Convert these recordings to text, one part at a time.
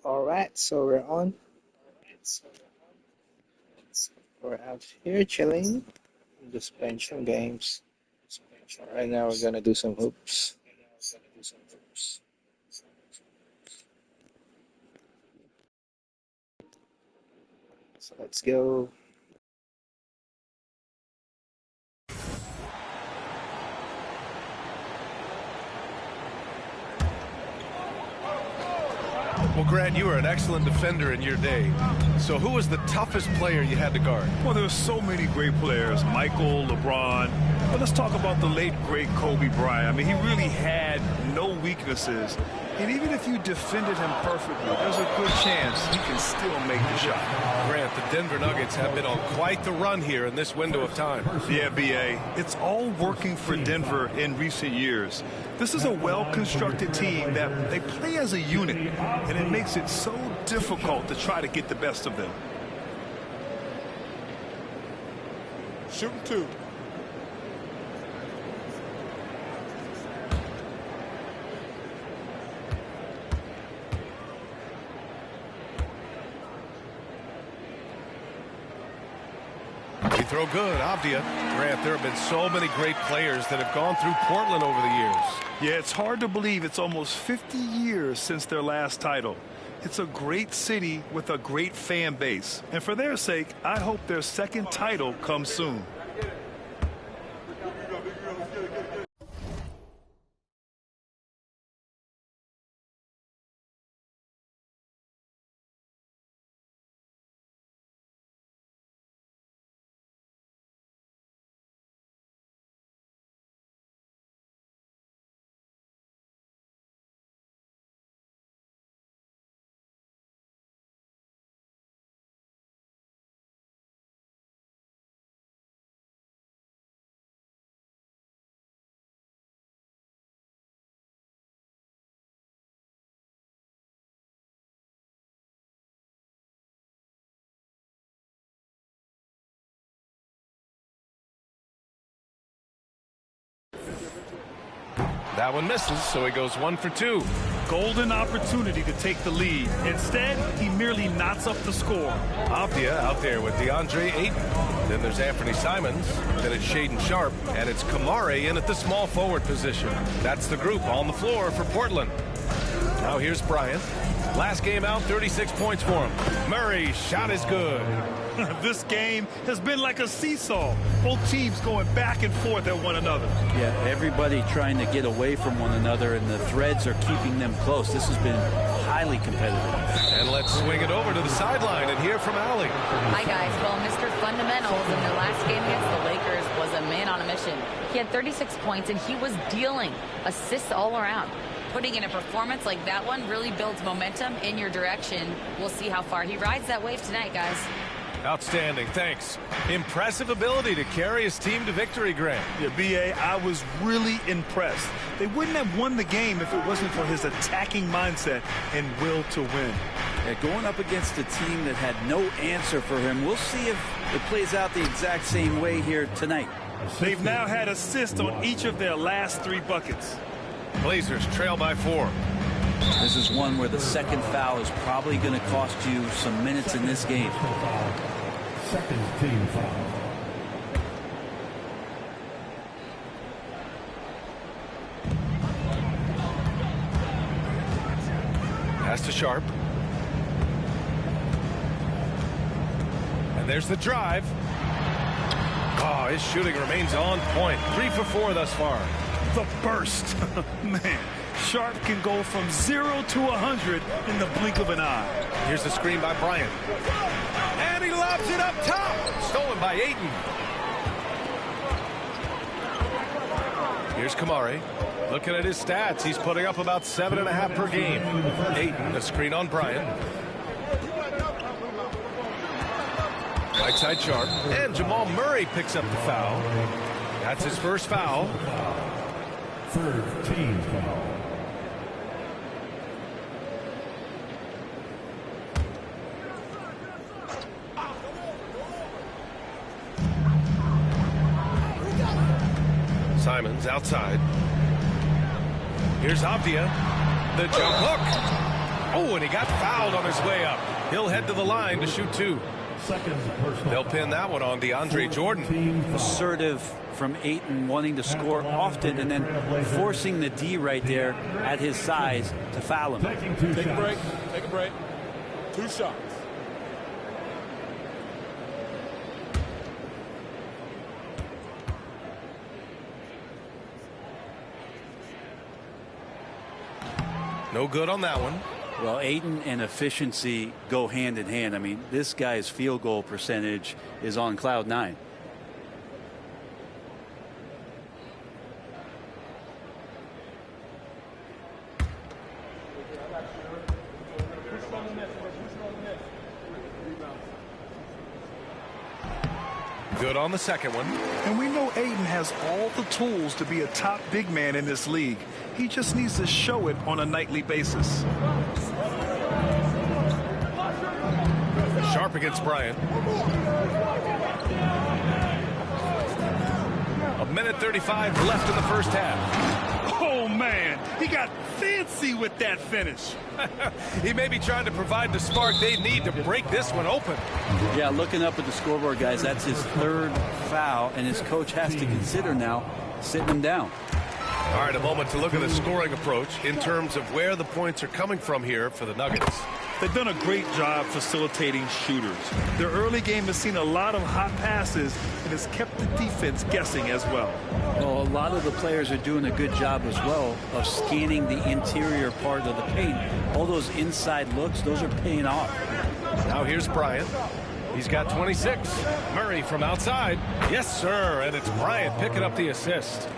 Alright, so we're on. We're out here chilling. Just playing some games. Right now we're gonna do some hoops. So let's go. Well, Grant, you were an excellent defender in your day. So who was the toughest player you had to guard? Well, there were so many great players, Michael, LeBron. But let's talk about the late, great Kobe Bryant. I mean, he really had no weaknesses. And even if you defended him perfectly, there's a good chance he can still make the shot. Grant, the Denver Nuggets have been on quite the run here in this window of time. Yeah, B.A. It's all working for Denver in recent years. This is a well-constructed team that they play as a unit, and it makes it so difficult to try to get the best of them. Shooting two. They throw good, Avdia. Grant, there have been so many great players that have gone through Portland over the years. Yeah, it's hard to believe it's almost 50 years since their last title. It's a great city with a great fan base. And for their sake, I hope their second title comes soon. That one misses, so he goes 1 for 2. Golden opportunity to take the lead. Instead, he merely knots up the score. Avdia out there with DeAndre Ayton. Then there's Anthony Simons. Then it's Shaden Sharp. And it's Kamare in at the small forward position. That's the group on the floor for Portland. Now here's Bryant. Last game out, 36 points for him. Murray's shot is good. This game has been like a seesaw. Both teams going back and forth at one another. Yeah, everybody trying to get away from one another, and the threads are keeping them close. This has been highly competitive. And let's swing it over to the sideline and hear from Allie. Hi, guys. Well, Mr. Fundamentals in the last game against the Lakers was a man on a mission. He had 36 points, and he was dealing assists all around. Putting in a performance like that one really builds momentum in your direction. We'll see how far he rides that wave tonight, guys. Outstanding, thanks. Impressive ability to carry his team to victory, Grant. Yeah, B.A., I was really impressed. They wouldn't have won the game if it wasn't for his attacking mindset and will to win. Yeah, going up against a team that had no answer for him, we'll see if it plays out the exact same way here tonight. They've now had assists on each of their last 3 buckets. Blazers trail by 4. This is one where the second foul is probably going to cost you some minutes in this game. Second team foul. Pass to Sharp. And there's the drive. Oh, his shooting remains on point. 3 for 4 thus far. The burst. Man, Sharp can go from 0 to 100 in the blink of an eye. Here's the screen by Bryant. And he lobs it up top. Stolen by Ayton. Here's Kamare. Looking at his stats, he's putting up about 7.5 per game. Ayton, the screen on Bryant. Right side Sharp. And Jamal Murray picks up the foul. That's his first foul. Third team foul. Simons outside. Here's Avdia. The jump hook. Oh, and he got fouled on his way up. He'll head to the line to shoot 2. They'll pin that one on DeAndre Jordan. Assertive from Ayton, wanting to score often and then forcing the D right there at his size to foul him. Take a break. Take a break. 2 shots. No good on that one. Well, Ayton and efficiency go hand in hand. I mean, this guy's field goal percentage is on cloud 9. Good on the second one. And we know Ayton has all the tools to be a top big man in this league. He just needs to show it on a nightly basis. Sharp against Bryant. 1:35 left in the first half. Oh, man, he got fancy with that finish. He may be trying to provide the spark they need to break this one open. Yeah, looking up at the scoreboard, guys, that's his 3rd foul, and his coach has to consider now sitting him down. All right, a moment to look at the scoring approach in terms of where the points are coming from here for the Nuggets. They've done a great job facilitating shooters. Their early game has seen a lot of hot passes and has kept the defense guessing as well. Well, a lot of the players are doing a good job as well of scanning the interior part of the paint. All those inside looks, those are paying off. Now here's Bryant. He's got 26. Murray from outside. Yes, sir, and it's Bryant picking up the assist.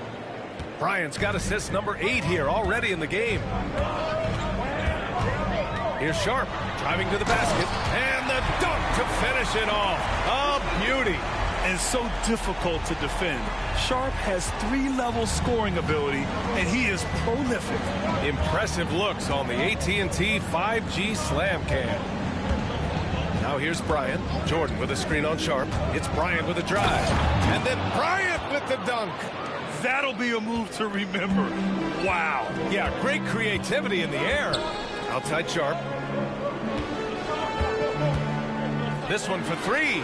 Bryant's got assist number 8 here already in the game. Here's Sharp driving to the basket, and the dunk to finish it off. A beauty. And so difficult to defend. Sharp has 3-level scoring ability, and he is prolific. Impressive looks on the AT&T 5G Slam Cam. Now here's Bryant. Jordan with a screen on Sharp. It's Bryant with a drive. And then Bryant with the dunk. That'll be a move to remember. Wow. Yeah, great creativity in the air. Outside Sharp. This one for 3.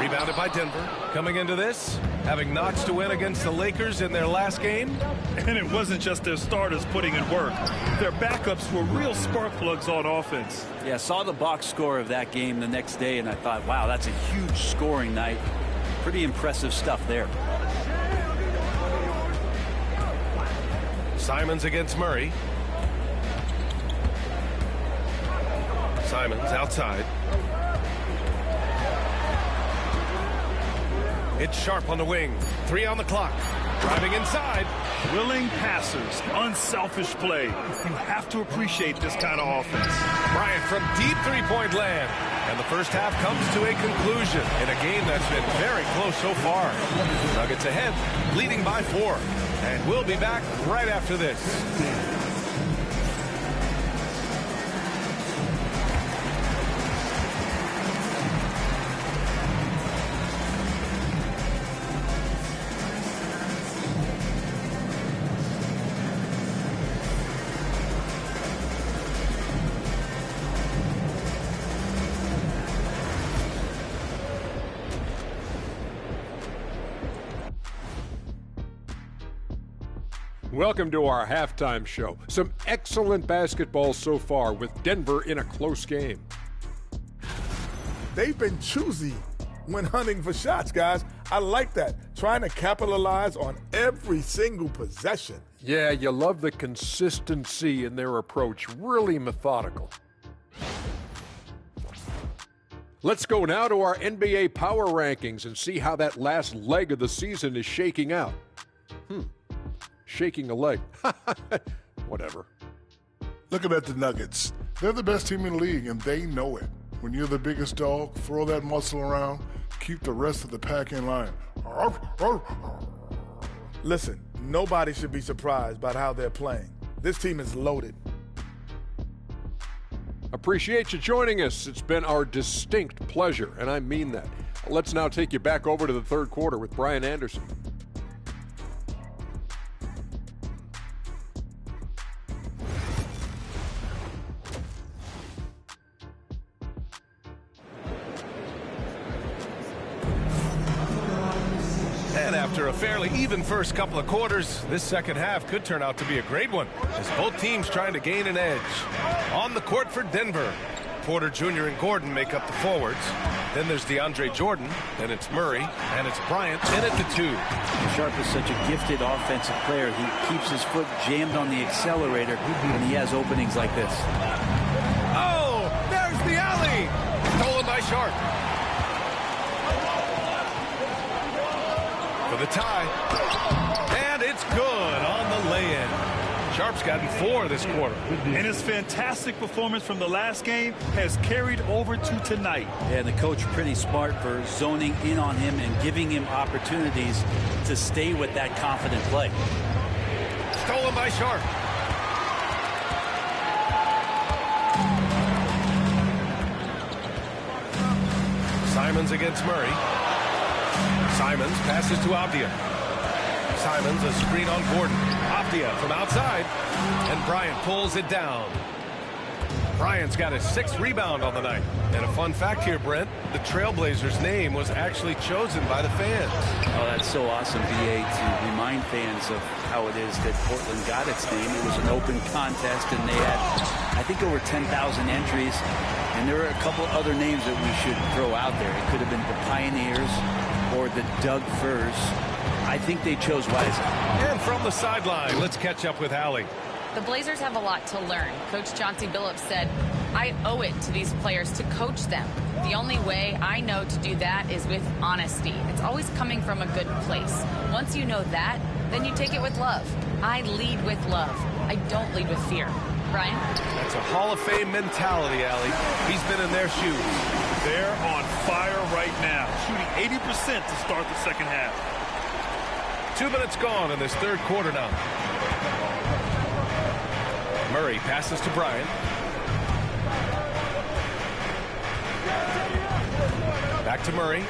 Rebounded by Denver. Coming into this, having notched a win against the Lakers in their last game. And it wasn't just their starters putting in work. Their backups were real spark plugs on offense. Yeah, saw the box score of that game the next day, and I thought, wow, that's a huge scoring night. Pretty impressive stuff there. Simons against Murray. Simons outside. It's Sharp on the wing. 3 on the clock. Driving inside. Willing passers. Unselfish play. You have to appreciate this kind of offense. Bryant from deep 3-point land. And the first half comes to a conclusion in a game that's been very close so far. Nuggets ahead, leading by 4. And we'll be back right after this. Welcome to our halftime show. Some excellent basketball so far with Denver in a close game. They've been choosy when hunting for shots, guys. I like that. Trying to capitalize on every single possession. Yeah, you love the consistency in their approach. Really methodical. Let's go now to our NBA power rankings and see how that last leg of the season is shaking out. Shaking a leg. Whatever. Looking at the Nuggets, they're the best team in the league, and they know it. When you're the biggest dog, throw that muscle around, keep the rest of the pack in line. Listen, nobody should be surprised by how they're playing. This team is loaded. Appreciate you joining us. It's been our distinct pleasure, and I mean that. Let's now take you back over to the third quarter with Brian Anderson. After a fairly even first couple of quarters, this second half could turn out to be a great one, as both teams trying to gain an edge. On the court for Denver, Porter Jr. and Gordon make up the forwards. Then there's DeAndre Jordan, then it's Murray, and it's Bryant in at the 2. Sharp is such a gifted offensive player. He keeps his foot jammed on the accelerator when he has openings like this. Oh, there's the alley! Stolen by Sharp. For the tie. And it's good on the lay-in. Sharp's gotten 4 this quarter. And his fantastic performance from the last game has carried over to tonight. And the coach pretty smart for zoning in on him and giving him opportunities to stay with that confident play. Stolen by Sharp. Simons against Murray. Simons passes to Avdia. Simons a screen on Gordon. Avdia from outside. And Bryant pulls it down. Bryant's got his 6th rebound on the night. And a fun fact here, Brent, the Trailblazers' name was actually chosen by the fans. Oh, that's so awesome, BA, to remind fans of how it is that Portland got its name. It was an open contest, and they had, I think, over 10,000 entries. And there are a couple other names that we should throw out there. It could have been the Pioneers or the Doug Furs. I think they chose wisely. And from the sideline, let's catch up with Allie. The Blazers have a lot to learn. Coach Chauncey Billups said, I owe it to these players to coach them. The only way I know to do that is with honesty. It's always coming from a good place. Once you know that, then you take it with love. I lead with love. I don't lead with fear. Brian? That's a Hall of Fame mentality, Allie. He's been in their shoes. They're on fire right now, shooting 80% to start the second half. 2 minutes gone in this third quarter now. Murray passes to Bryant. Back to Murray.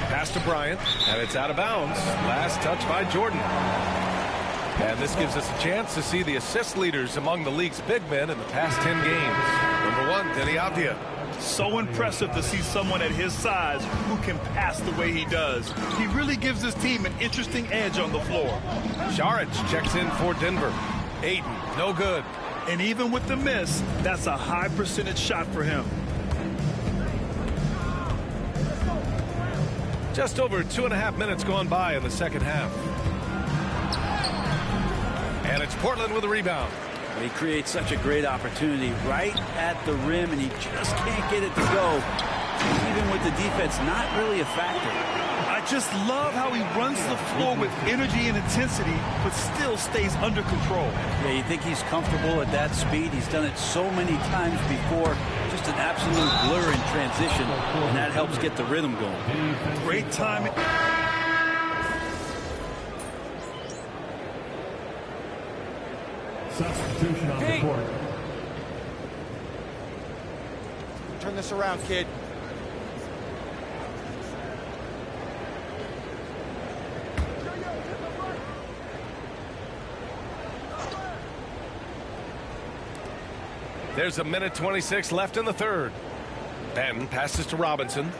Pass to Bryant, and it's out of bounds. Last touch by Jordan. And this gives us a chance to see the assist leaders among the league's big men in the past 10 games. Number 1, Denny Avdia. So impressive to see someone at his size who can pass the way he does. He really gives his team an interesting edge on the floor. Šarić checks in for Denver. Ayton, no good. And even with the miss, that's a high percentage shot for him. Just over 2.5 minutes gone by in the second half. And it's Portland with a rebound. He creates such a great opportunity right at the rim, and he just can't get it to go. Even with the defense not really a factor. I just love how he runs the floor with energy and intensity, but still stays under control. Yeah, you think he's comfortable at that speed. He's done it so many times before. Just an absolute blur in transition, and that helps get the rhythm going. Great timing. Substitution on the court. Turn this around, kid. There's 1:26 left in the third. Benton passes to Robinson.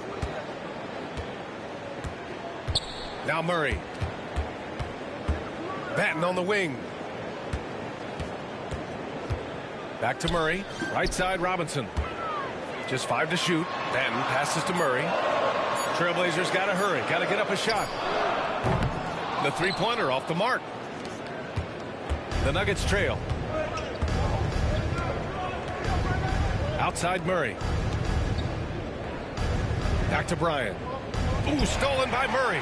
Now Murray. Benton on the wing. Back to Murray. Right side, Robinson. Just 5 to shoot. Benton passes to Murray. Trailblazers got to hurry. Got to get up a shot. The three-pointer off the mark. The Nuggets trail. Outside Murray. Back to Bryant. Ooh, stolen by Murray.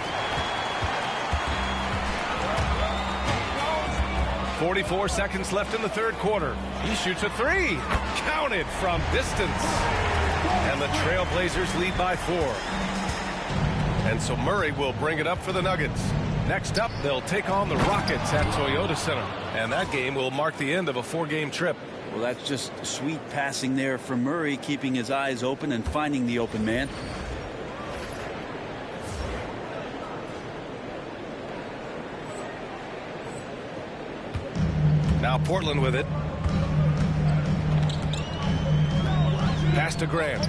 44 seconds left in the third quarter. He shoots a 3. Counted from distance. And the Trailblazers lead by 4. And so Murray will bring it up for the Nuggets. Next up, they'll take on the Rockets at Toyota Center. And that game will mark the end of a 4-game trip. Well, that's just sweet passing there from Murray, keeping his eyes open and finding the open man. Now Portland with it. Pass to Graham.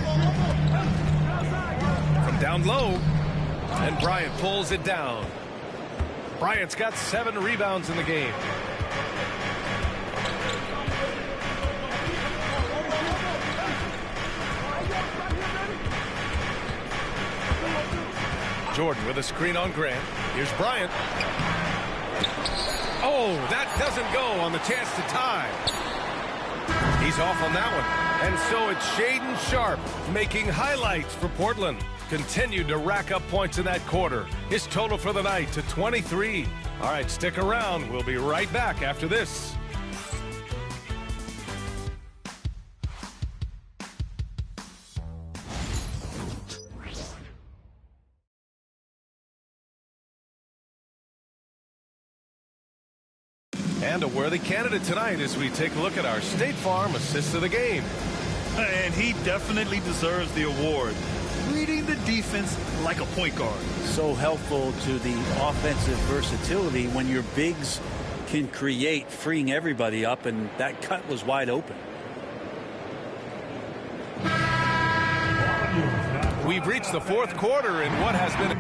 From down low. And Bryant pulls it down. Bryant's got 7 rebounds in the game. Jordan with a screen on Grant. Here's Bryant. Oh, that doesn't go on the chance to tie. He's off on that one. And so it's Shaedon Sharpe making highlights for Portland. Continued to rack up points in that quarter. His total for the night to 23. All right, stick around. We'll be right back after this. And a worthy candidate tonight as we take a look at our State Farm assist of the game. And he definitely deserves the award. Reading the defense like a point guard. So helpful to the offensive versatility when your bigs can create, freeing everybody up, and that cut was wide open. We've reached the fourth quarter in what has been a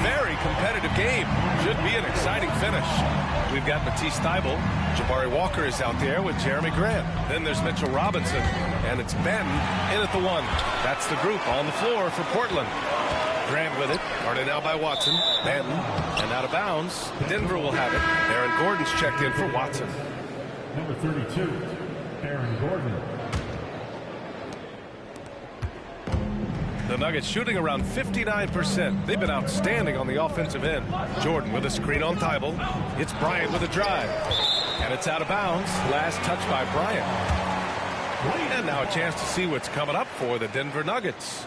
very competitive game. Should be an exciting finish. We've got Matisse Thybulle. Jabari Walker is out there with Jeremy Grant. Then there's Mitchell Robinson. And it's Ben in at the 1. That's the group on the floor for Portland. Grant with it. Guarded now by Watson. Benton. And out of bounds. Denver will have it. Aaron Gordon's checked in for Watson. Number 32, Aaron Gordon. The Nuggets shooting around 59%. They've been outstanding on the offensive end. Jordan with a screen on Thybulle. It's Bryant with a drive. And it's out of bounds. Last touch by Bryant. And now a chance to see what's coming up for the Denver Nuggets.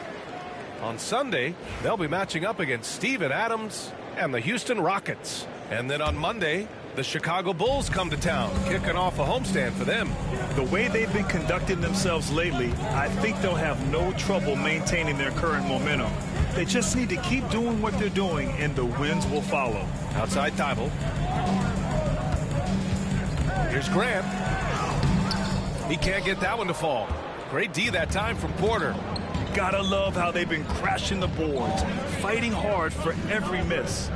On Sunday, they'll be matching up against Steven Adams and the Houston Rockets. And then on Monday, the Chicago Bulls come to town, kicking off a homestand for them. The way they've been conducting themselves lately, I think they'll have no trouble maintaining their current momentum. They just need to keep doing what they're doing, and the wins will follow. Outside Thybulle. Here's Grant. He can't get that one to fall. Great D that time from Porter. Gotta love how they've been crashing the boards, fighting hard for every miss.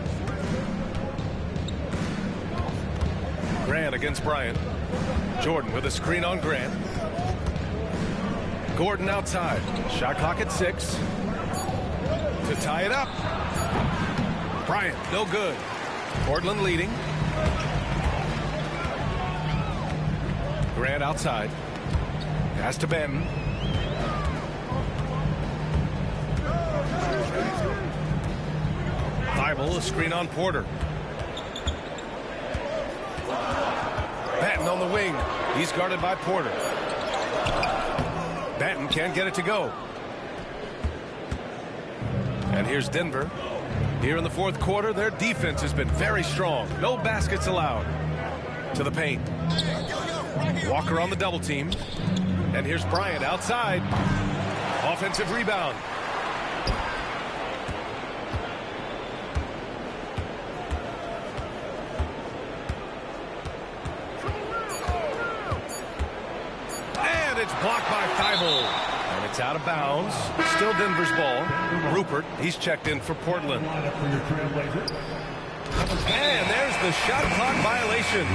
Grant against Bryant. Jordan with a screen on Grant. Gordon outside. Shot clock at 6. To tie it up. Bryant, no good. Portland leading. Grant outside. Pass to Benton. Thybulle, a screen on Porter. Benton on the wing. He's guarded by Porter. Benton can't get it to go. And here's Denver. Here in the fourth quarter, their defense has been very strong. No baskets allowed. To the paint. Walker on the double team. And here's Bryant outside. Offensive rebound. It's blocked by Thybulle. And it's out of bounds. Still Denver's ball. Rupert, he's checked in for Portland. And there's the shot clock violation.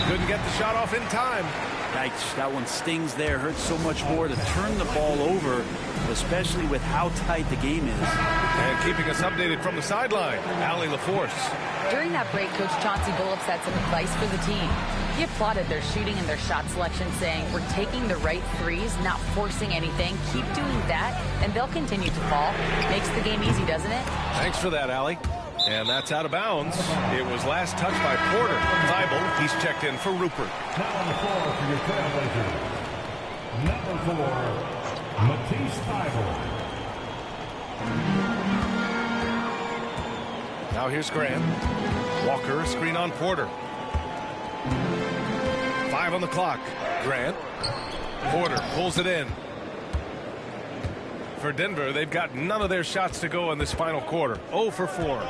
Couldn't get the shot off in time. Yikes, that one stings there. Hurts so much more to turn the ball over, especially with how tight the game is. And keeping us updated from the sideline, Allie LaForce. During that break, Coach Chauncey Billups had some advice for the team. He applauded their shooting and their shot selection, saying, we're taking the right threes, not forcing anything. Keep doing that, and they'll continue to fall. Makes the game easy, doesn't it? Thanks for that, Allie. And that's out of bounds. It was last touched by Porter. Thybulle, he's checked in for Rupert. Now on the floor for your Trailblazers, number 4, Matisse Thybulle. Now here's Grant. Walker, a screen on Porter. 5 on the clock. Grant. Porter pulls it in. for Denver. They've got none of their shots to go in this final quarter. 0 for 4.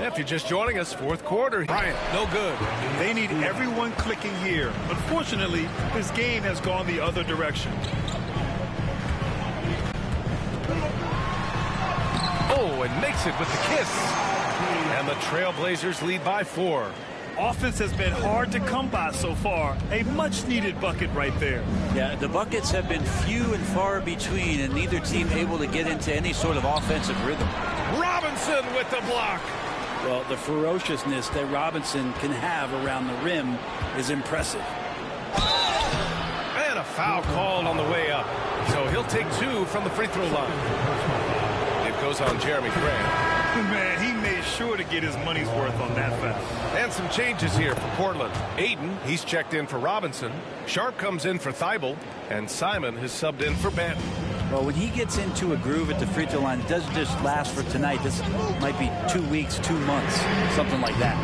If you're just joining us, fourth quarter. Bryant, no good. They need everyone clicking here. Unfortunately, his game has gone the other direction. Oh, and makes it with the kiss. And the Trailblazers lead by 4. Offense has been hard to come by so far. A much-needed bucket right there. Yeah, the buckets have been few and far between, and neither team able to get into any sort of offensive rhythm. Robinson with the block. Well, the ferociousness that Robinson can have around the rim is impressive. And a foul called on the way up. So he'll take 2 from the free throw line. It goes on Jeremy Grant. Man, he made sure to get his money's worth on that foul. And some changes here for Portland. Aiden, he's checked in for Robinson. Sharp comes in for Thibault. And Simon has subbed in for Benton. Well, when he gets into a groove at the free throw line, it doesn't just last for tonight. This might be 2 weeks, 2 months, something like that.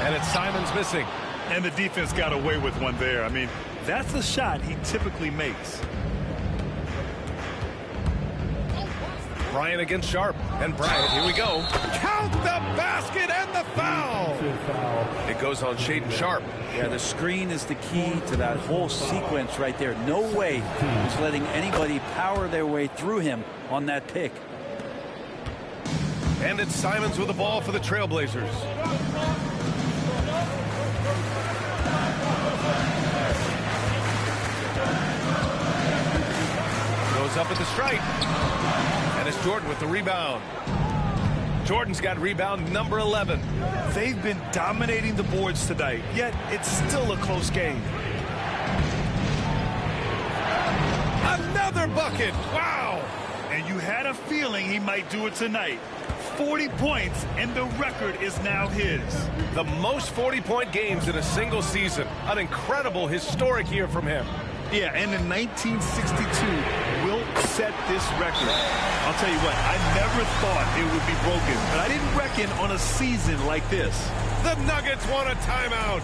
And it's Simon's missing. And the defense got away with one there. I mean, that's the shot he typically makes. Bryant against Sharp. And Bryant, here we go. Count the basket and the foul. It goes on Shaedon Sharp. Yeah, the screen is the key to that whole sequence right there. No way he's letting anybody power their way through him on that pick. And it's Simons with the ball for the Trailblazers. Goes up at the stripe. And it's Jordan with the rebound. Jordan's got rebound number 11. They've been dominating the boards tonight, yet it's still a close game. Another bucket. Wow. And you had a feeling he might do it tonight. 40 points, and the record is now his. The most 40-point games in a single season. An incredible, historic year from him. Yeah, and in 1962, Wilt set this record. I'll tell you what, I never thought it would be broken, but I didn't reckon on a season like this. The Nuggets want a timeout.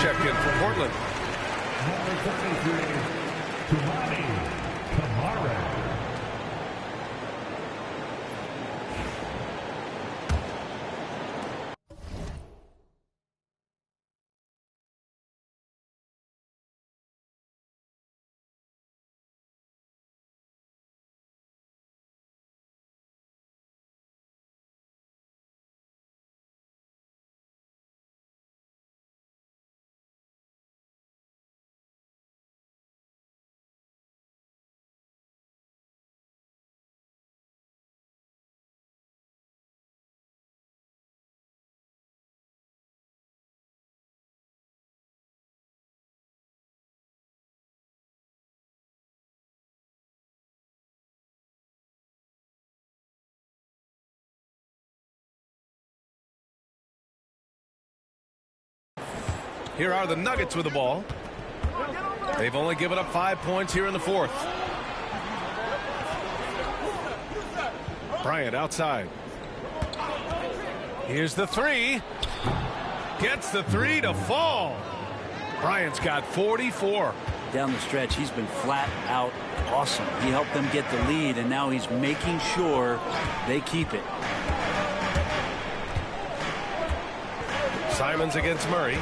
Checked in for Portland. Here are the Nuggets with the ball. They've only given up 5 points here in the fourth. Bryant outside. Here's the three. Gets the three to fall. Bryant's got 44. down the stretch. He's been flat out awesome. He helped them get the lead, and now he's making sure they keep it. Simons against Murray.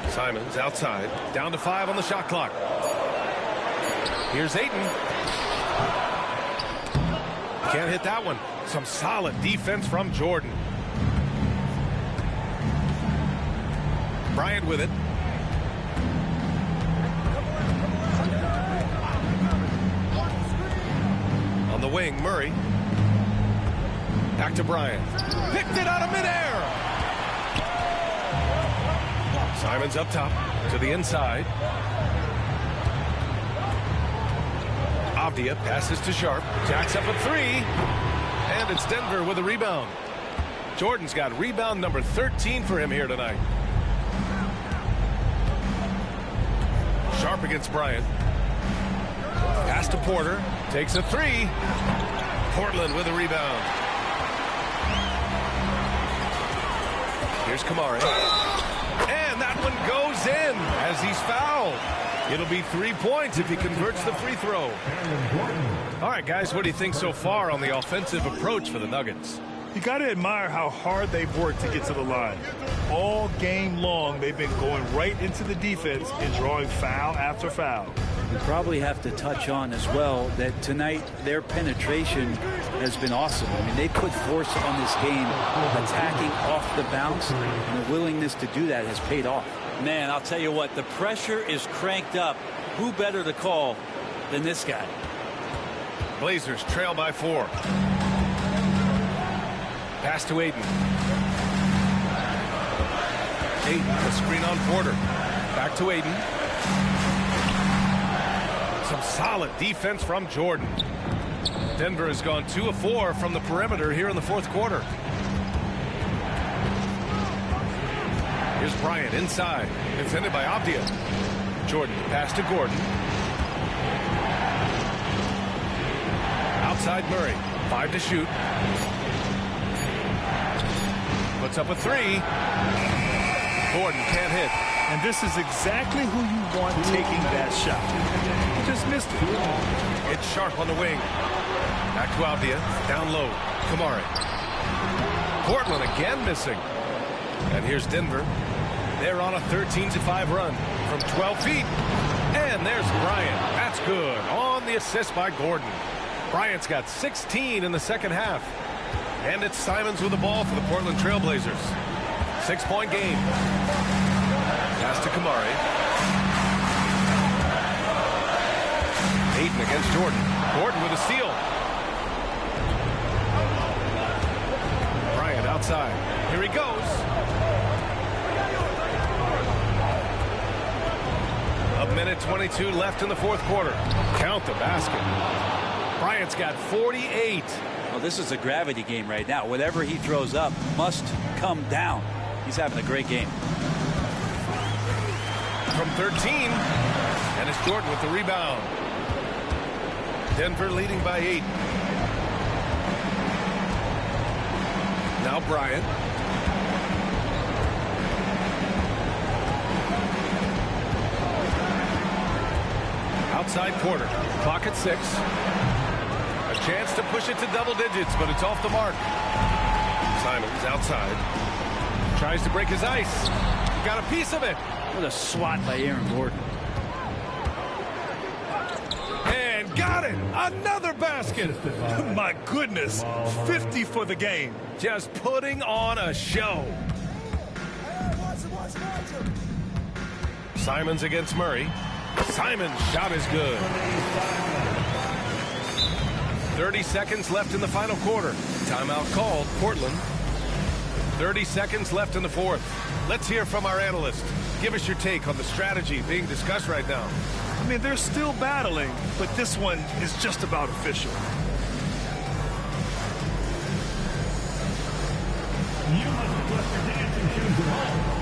Simons outside, down to 5 on the shot clock. Here's Ayton. Can't hit that one. Some solid defense from Jordan. Bryant with it. On the wing, Murray. Back to Bryant. Picked it out of midair. Simons up top to the inside. Avdia passes to Sharp. Jacks up a 3. And it's Denver with a rebound. Jordan's got rebound number 13 for him here tonight. Sharp against Bryant. Pass to Porter. Takes a 3. Portland with a rebound. Here's Kamari. And that one goes in as he's fouled. It'll be 3 points if he converts the free throw. All right, guys, what do you think so far on the offensive approach for the Nuggets? You got to admire how hard they've worked to get to the line. All game long, they've been going right into the defense and drawing foul after foul. We probably have to touch on as well that tonight their penetration has been awesome. I mean, they put force on this game, attacking off the bounce, and the willingness to do that has paid off. Man, I'll tell you what, the pressure is cranked up. Who better to call than this guy? Blazers trail by 4. Pass to Ayton. Ayton, the screen on Porter. Back to Ayton. Some solid defense from Jordan. Denver has gone 2 of 4 from the perimeter here in the fourth quarter. Here's Bryant inside. Defended by Avdia. Jordan, pass to Gordon. Outside Murray. 5 to shoot. Puts up a 3. Gordon can't hit. And this is exactly who you want taking that shot. He just missed it. It's Sharp on the wing. Back to Avdia. Down low. Kamari. Portland again missing. And here's Denver. They're on a 13-5 run from 12 feet. And there's Bryant. That's good. On the assist by Gordon. Bryant's got 16 in the second half. And it's Simons with the ball for the Portland Trailblazers. 6-point game. Pass to Kamari. Ayton against Jordan. Gordon with a steal. Bryant outside. Here he goes. A minute 22 left in the fourth quarter. Count the basket. Bryant's got 48. Well, this is a gravity game right now. Whatever he throws up must come down. He's having a great game. From 13. And it's Jordan with the rebound. Denver leading by 8. Now Bryant. Outside Porter. Clock at 6. A chance to push it to double digits, but it's off the mark. Simons outside. Tries to break his ice. Got a piece of it. What a swat by Aaron Gordon. And got it. Another basket. My goodness. 50 for the game. Just putting on a show. Simons against Murray. Simon's shot is good. 30 seconds left in the final quarter. Timeout called. Portland. 30 seconds left in the fourth. Let's hear from our analyst. Give us your take on the strategy being discussed right now. I mean, they're still battling, but this one is just about official. You must adjust your dancing shoes at home.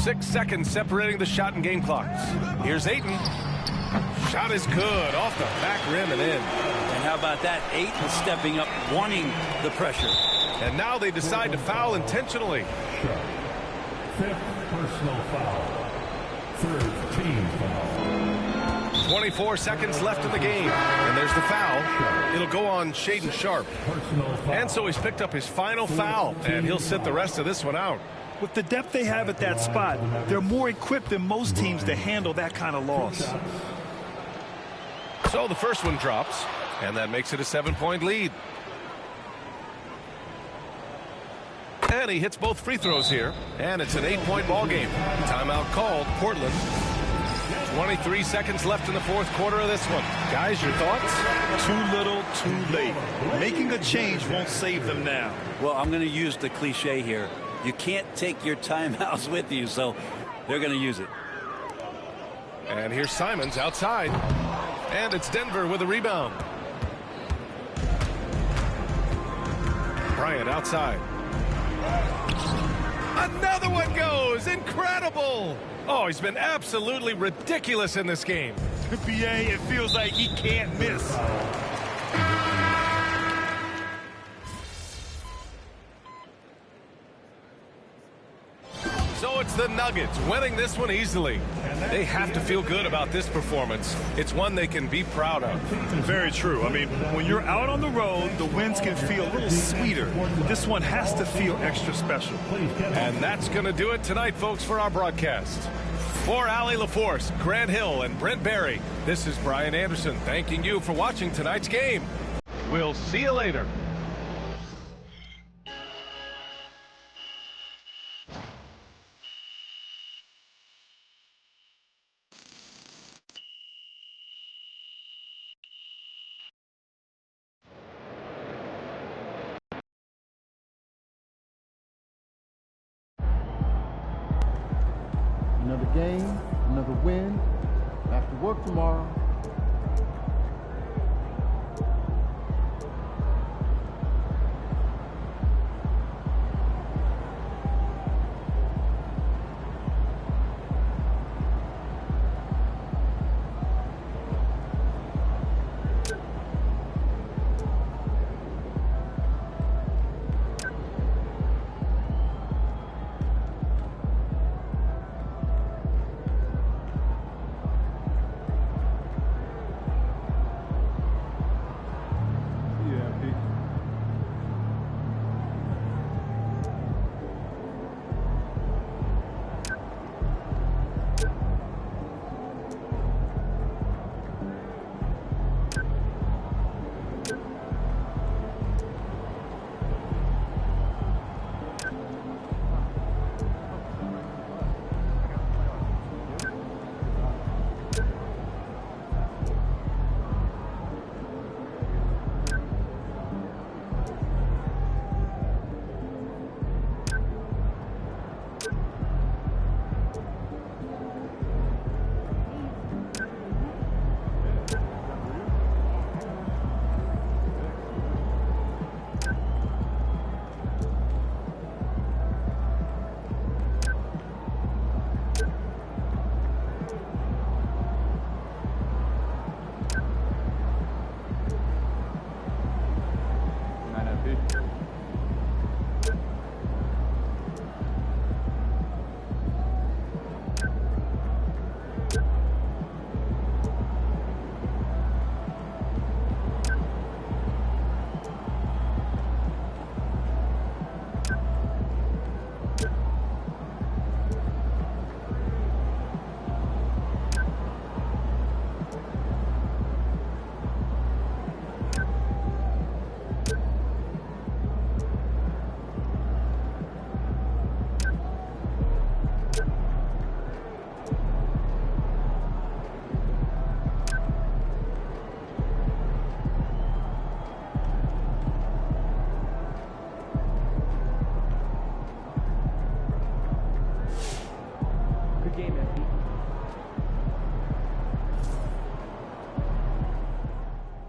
6 seconds separating the shot and game clocks. Here's Ayton. Shot is good, off the back rim and in. And how about that? Ayton stepping up, wanting the pressure. And now they decide to foul intentionally. Fifth personal foul. Third team foul. 24 seconds left in the game. And there's the foul. It'll go on Shaedon Sharpe. And so he's picked up his final foul, and he'll sit the rest of this one out. With the depth they have at that spot, they're more equipped than most teams to handle that kind of loss. So the first one drops, and that makes it a 7-point lead. And he hits both free throws here, and it's an 8-point ball game. Timeout called, Portland. 23 seconds left in the fourth quarter of this one. Guys, your thoughts? Too little, too late. Making a change won't save them now. Well, I'm going to use the cliche here. You can't take your timeouts with you, so they're going to use it. And here's Simons outside. And it's Denver with a rebound. Bryant outside. Another one goes. Incredible. Oh, he's been absolutely ridiculous in this game. BA, it feels like he can't miss. So it's the Nuggets winning this one easily. They have to feel good about this performance. It's one they can be proud of. Very true. I mean, when you're out on the road, the wins can feel a little sweeter. This one has to feel extra special. And that's going to do it tonight, folks, for our broadcast. For Allie LaForce, Grant Hill, and Brent Barry, this is Brian Anderson thanking you for watching tonight's game. We'll see you later. Another game, another win. Back to work tomorrow.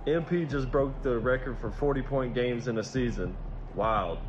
MP just broke the record for 40-point games in a season. Wild.